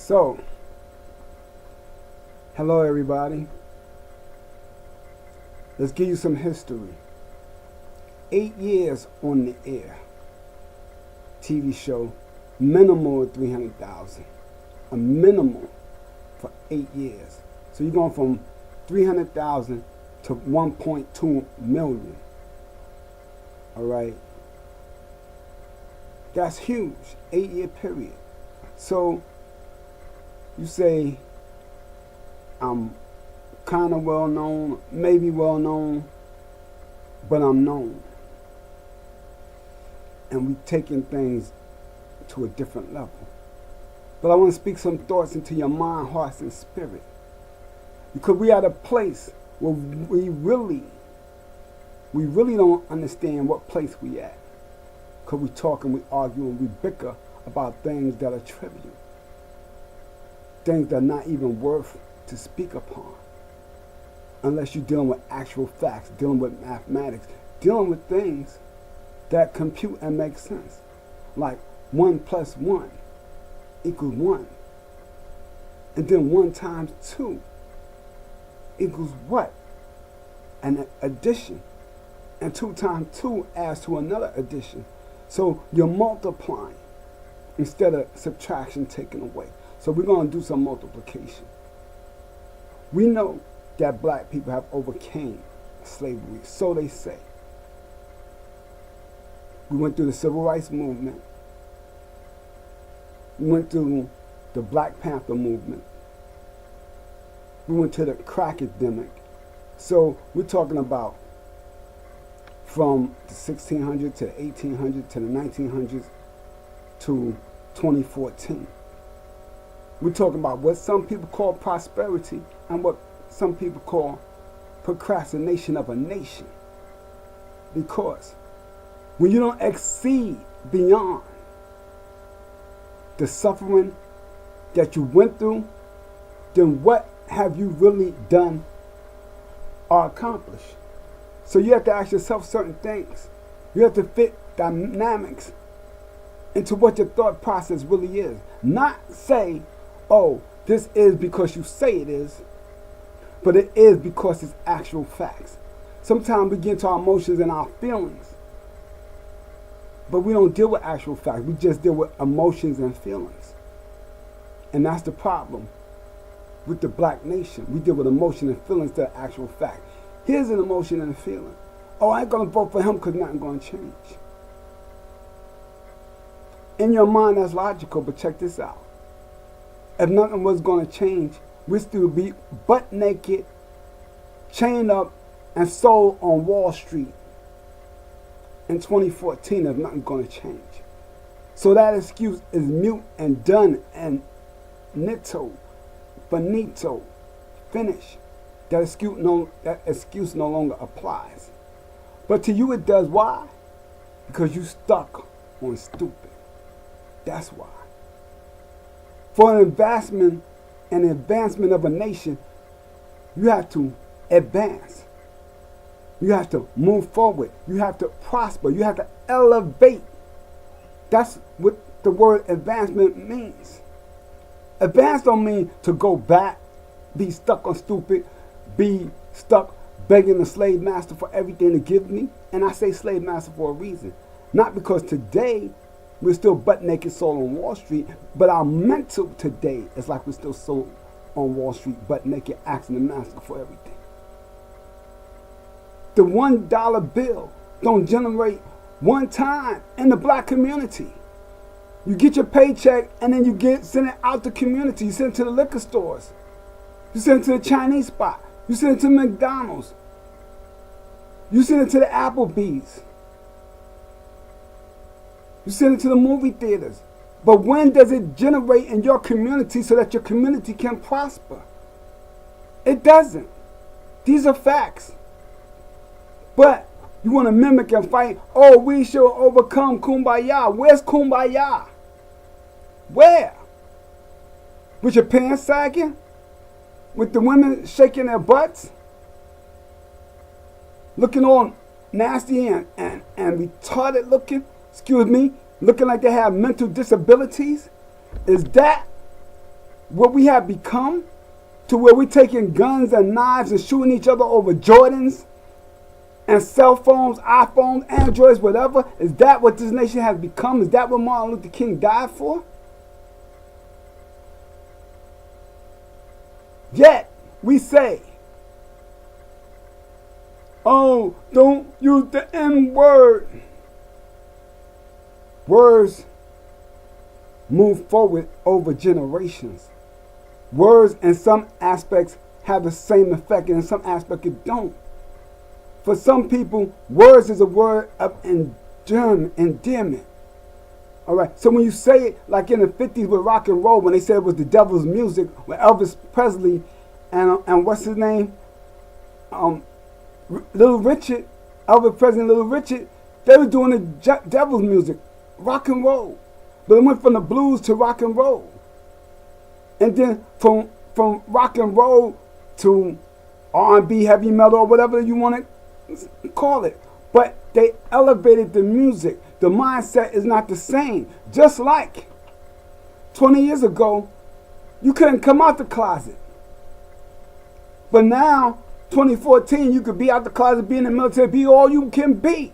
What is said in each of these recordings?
So, hello everybody. Let's give you some history. 8 years on the air. TV show, minimal of 300,000. A minimal for 8 years. So you're going from 300,000 to 1.2 million. All right. That's huge. 8-year period. So you say, I'm kind of well known, maybe well known, but I'm known. And we're taking things to a different level. But I want to speak some thoughts into your mind, hearts, and spirit. Because we are at a place where we really don't understand what place we at. Because we talk and we argue and we bicker about things that are trivial. Things that are not even worth to speak upon. Unless you're dealing with actual facts, dealing with mathematics, dealing with things that compute and make sense. Like 1 plus 1 equals 1. And then 1 times 2 equals what? An addition. And 2 times 2 adds to another addition. So you're multiplying instead of subtraction taken away. So we're going to do some multiplication. We know that black people have overcame slavery. So they say. We went through the civil rights movement. We went through the Black Panther movement. We went to the crack epidemic. So we're talking about from the 1600s to the 1800s to the 1900s to 2014. We're talking about what some people call prosperity and what some people call procrastination of a nation. Because when you don't exceed beyond the suffering that you went through, then what have you really done or accomplished? So you have to ask yourself certain things. You have to fit dynamics into what your thought process really is. Not say, oh, this is because you say it is, but it is because it's actual facts. Sometimes we get into our emotions and our feelings, but we don't deal with actual facts. We just deal with emotions and feelings. And that's the problem with the black nation. We deal with emotion and feelings instead of actual fact. Here's an emotion and a feeling. Oh, I ain't going to vote for him because nothing's going to change. In your mind, that's logical, but check this out. If nothing was going to change, we'd still be butt naked, chained up, and sold on Wall Street in 2014 if nothing's going to change. So that excuse is mute and done and finito, finish. That excuse no longer applies. But to you it does. Why? Because you stuck on stupid. That's why. For an advancement of a nation, you have to advance. You have to move forward. You have to prosper. You have to elevate. That's what the word advancement means. Advance don't mean to go back, be stuck on stupid, be stuck begging the slave master for everything to give me. And I say slave master for a reason. Not because today we're still butt naked sold on Wall Street, but our mental today is like we're still sold on Wall Street, butt naked, asking the master for everything. The $1 bill don't generate one time in the black community. You get your paycheck and then you send it out the community. You send it to the liquor stores. You send it to the Chinese spot. You send it to McDonald's. You send it to the Applebee's. You send it to the movie theaters. But when does it generate in your community so that your community can prosper? It doesn't. These are facts. But you want to mimic and fight. Oh, we shall overcome kumbaya. Where's kumbaya? Where? With your pants sagging? With the women shaking their butts? Looking all nasty and retarded looking? Excuse me, looking like they have mental disabilities? Is that what we have become, to where we're taking guns and knives and shooting each other over Jordans and cell phones, iPhones, Androids, whatever? Is that what this nation has become? Is that what Martin Luther King died for? Yet, we say, oh, don't use the N-word. Words move forward over generations. Words in some aspects have the same effect, and in some aspects it don't. For some people, words is a word of endearment. All right. So when you say it, like in the 50s with rock and roll, when they said it was the devil's music, with Elvis Presley and what's his name, Little Richard, Elvis Presley and Little Richard, they were doing the devil's music, rock and roll. But it went from the blues to rock and roll, and then from rock and roll to R&B, heavy metal, or whatever you want to call it. But they elevated the music. The mindset is not the same. Just like 20 years ago, you couldn't come out the closet. But now, 2014, you could be out the closet, be in the military, be all you can be.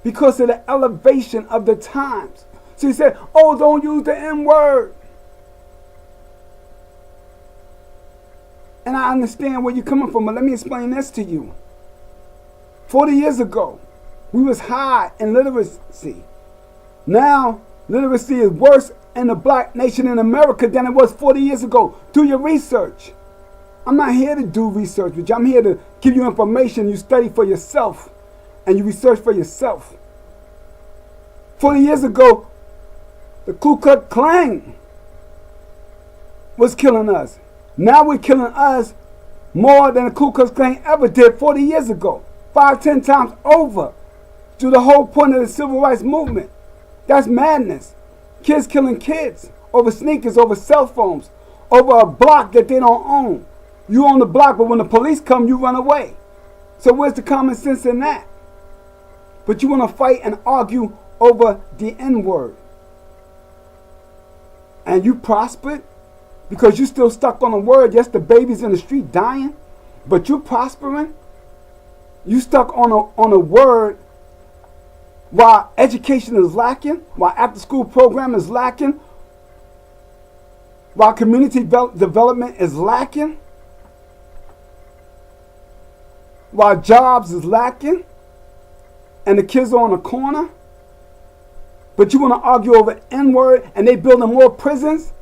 Because of the elevation of the times. So he said, oh, don't use the N-word. And I understand where you're coming from, but let me explain this to you. 40 years ago, we was high in literacy. Now, literacy is worse in the black nation in America than it was 40 years ago. Do your research. I'm not here to do research with you. I'm here to give you information. You study for yourself and you research for yourself. 40 years ago, the Ku Klux Klan was killing us. Now we're killing us more than the Ku Klux Klan ever did 40 years ago. 5, 10 times over. To the whole point of the civil rights movement. That's madness. Kids killing kids over sneakers, over cell phones, over a block that they don't own. You own the block, but when the police come, you run away. So where's the common sense in that? But you want to fight and argue over the N-word. And you prospered because you still stuck on a word. Yes, the baby's in the street dying, but you prospering. You stuck on a word while education is lacking, while after-school program is lacking, while community development is lacking, while jobs is lacking, and the kids are on the corner. But you want to argue over N-word and they building more prisons?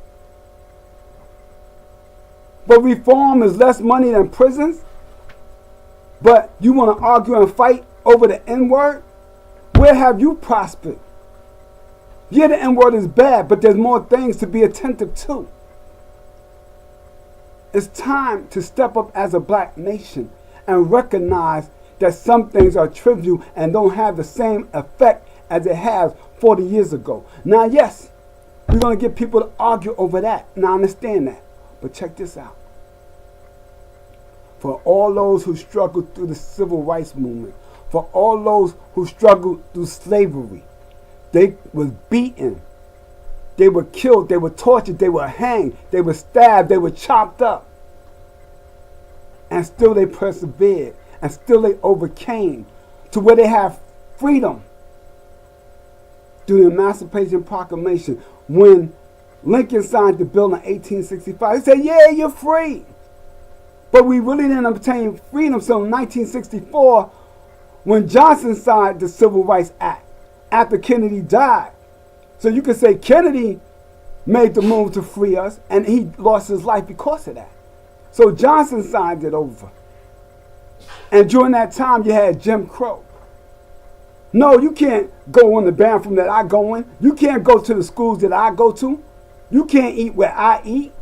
But reform is less money than prisons? But you want to argue and fight over the N-word? Where have you prospered? Yeah, the N-word is bad, but there's more things to be attentive to. It's time to step up as a black nation and recognize that some things are trivial and don't have the same effect as it has 40 years ago. Now, yes, we're going to get people to argue over that. And I understand that. But check this out. For all those who struggled through the civil rights movement, for all those who struggled through slavery, they was beaten, they were killed, they were tortured, they were hanged, they were stabbed, they were chopped up. And still they persevered, and still they overcame to where they have freedom through the Emancipation Proclamation. When Lincoln signed the bill in 1865, he said, yeah, you're free. But we really didn't obtain freedom until 1964 when Johnson signed the Civil Rights Act after Kennedy died. So you could say Kennedy made the move to free us and he lost his life because of that. So Johnson signed it over. And during that time you had Jim Crow. No, you can't go on the bathroom that I go in. You can't go to the schools that I go to. You can't eat where I eat.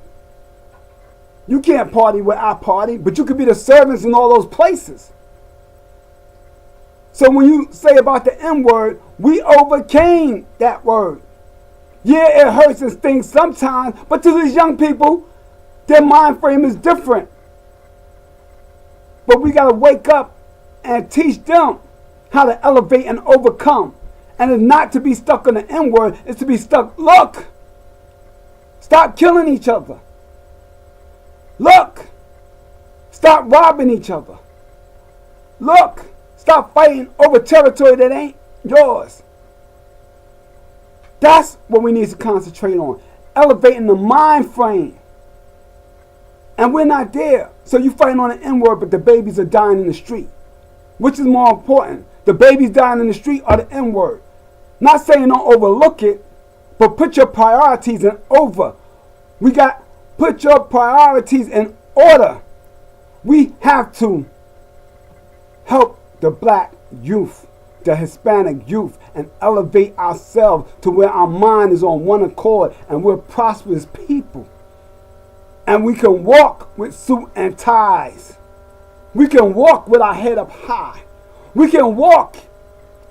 You can't party where I party, but you could be the servants in all those places. So when you say about the N-word, we overcame that word. Yeah, it hurts and stings sometimes, but to these young people, their mind frame is different. But we got to wake up and teach them how to elevate and overcome. And it's not to be stuck on the N-word, it's to be stuck, look, Stop killing each other. Look, stop robbing each other. Look, stop fighting over territory that ain't yours. That's what we need to concentrate on. Elevating the mind frame. And we're not there. So you fighting on the N-word, but the babies are dying in the street. Which is more important? The babies dying in the street or the N-word? Not saying don't overlook it, but put your priorities in over. Put your priorities in order. We have to help the black youth, the Hispanic youth, and elevate ourselves to where our mind is on one accord and we're prosperous people. And we can walk with suit and ties. We can walk with our head up high. We can walk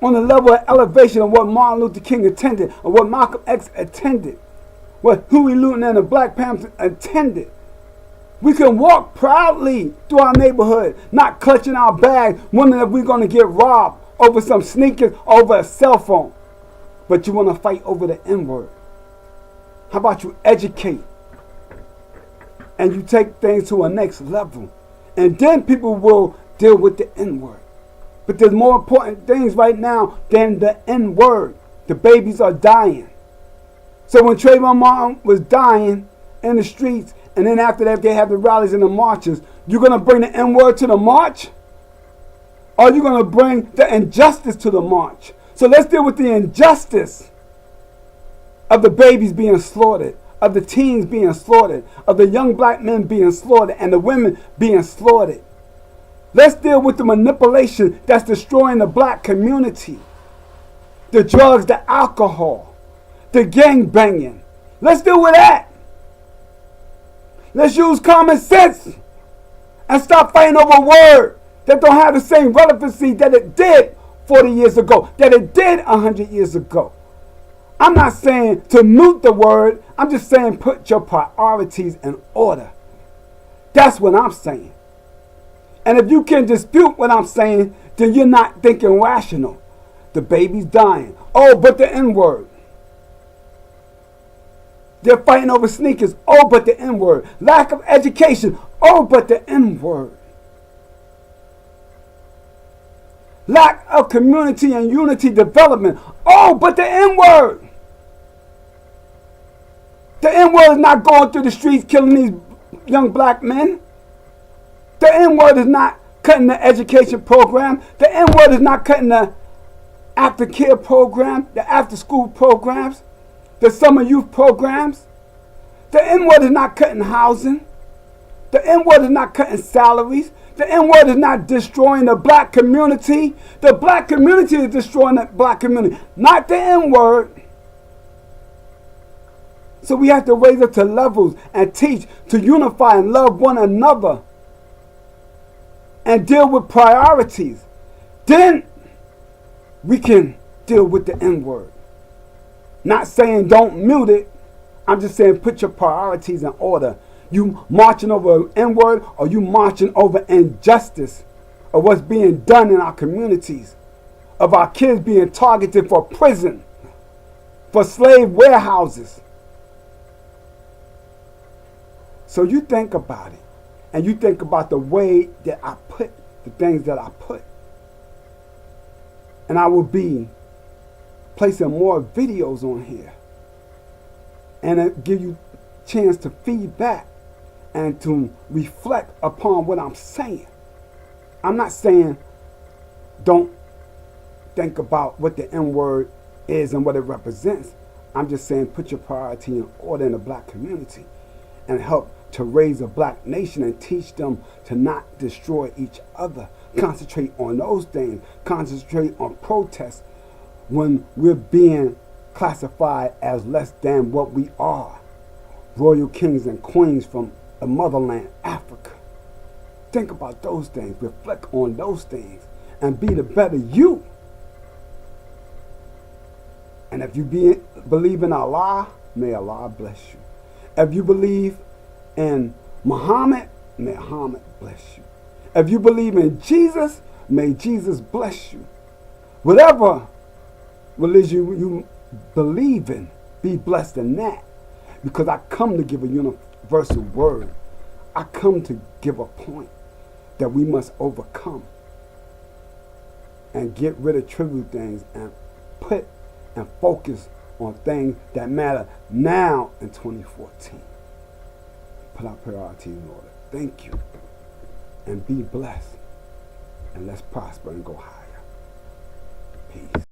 on the level of elevation of what Martin Luther King attended, or what Malcolm X attended, what Huey Newton and the Black Panthers attended. We can walk proudly through our neighborhood, not clutching our bag, wondering if we're going to get robbed over some sneakers, over a cell phone. But you want to fight over the N-word. How about you educate and you take things to a next level? And then people will deal with the N-word. But there's more important things right now than the N-word. The babies are dying. So when Trayvon Martin was dying in the streets, and then after that they have the rallies and the marches, you're going to bring the N-word to the march? Or you're going to bring the injustice to the march? So let's deal with the injustice of the babies being slaughtered, of the teens being slaughtered, of the young black men being slaughtered, and the women being slaughtered. Let's deal with the manipulation that's destroying the black community. The drugs, the alcohol, the gang banging. Let's deal with that. Let's use common sense and stop fighting over a word that don't have the same relevancy that it did 40 years ago, that it did 100 years ago. I'm not saying to mute the word. I'm just saying put your priorities in order. That's what I'm saying. And if you can dispute what I'm saying, then you're not thinking rational. The baby's dying. Oh, but the N-word. They're fighting over sneakers. Oh, but the N-word. Lack of education. Oh, but the N-word. Lack of community and unity development. Oh, but the N-word. The N-word is not going through the streets killing these young black men. The N-word is not cutting the education program. The N-word is not cutting the aftercare program, the after-school programs, the summer youth programs. The N-word is not cutting housing. The N-word is not cutting salaries. The N-word is not destroying the black community. The black community is destroying the black community, not the N-word. So we have to raise up to levels and teach to unify and love one another and deal with priorities. Then we can deal with the N-word. Not saying don't mute it. I'm just saying put your priorities in order. You marching over N-word, or you marching over injustice of what's being done in our communities, of our kids being targeted for prison, for slave warehouses. So you think about it, and you think about the way that I put the things that I put. And I will be placing more videos on here, and it give you a chance to feedback and to reflect upon what I'm saying. I'm not saying don't think about what the N-word is and what it represents. I'm just saying put your priority in order in the black community and help to raise a black nation and teach them to not destroy each other. Concentrate on those things. Concentrate on protests when we're being classified as less than what we are. Royal kings and queens from the motherland, Africa. Think about those things. Reflect on those things and be the better you. And if you believe in Allah, may Allah bless you. If you believe in Muhammad, may Muhammad bless you. If you believe in Jesus, may Jesus bless you. Whatever religion you believe in, be blessed in that. Because I come to give a universal word. I come to give a point that we must overcome and get rid of trivial things and put and focus on things that matter now in 2014. Put our priorities in order. Thank you. And be blessed. And let's prosper and go higher. Peace.